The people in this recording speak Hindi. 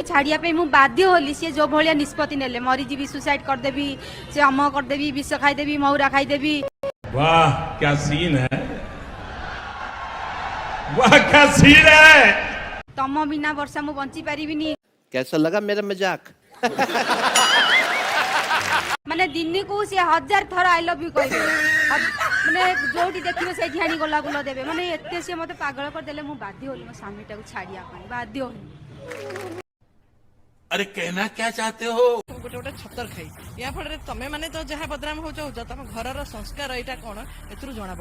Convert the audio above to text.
छाड़िया पे मु बाध्य होली सी जो भाया निष्पत्ति नेले मरीजी सुसाइड करदेवी से अम करदेवी विष खाईदेवी महुरा खाईदेवी। वाह क्या सीन है, वाह क्या सीन है। तम बिना वर्षा मु बंची पारिबिनी। कैसा लगा मेरा मजाक? माने दिन को से 1000 थर आई लव यू कहबे माने जोटी देखिबे से ठाणी गला गुला देबे माने एते से मते पागल कर देले मु बाध्य होली मो स्वामी टाको छाड़िया पाई बाध्य होली। अरे कहना क्या चाहते हो? गोटे गोटे छतर खाई या फल तमें माने तो जहाँ बदनाम हो तम घर संस्कार यहाँ कौन ए जना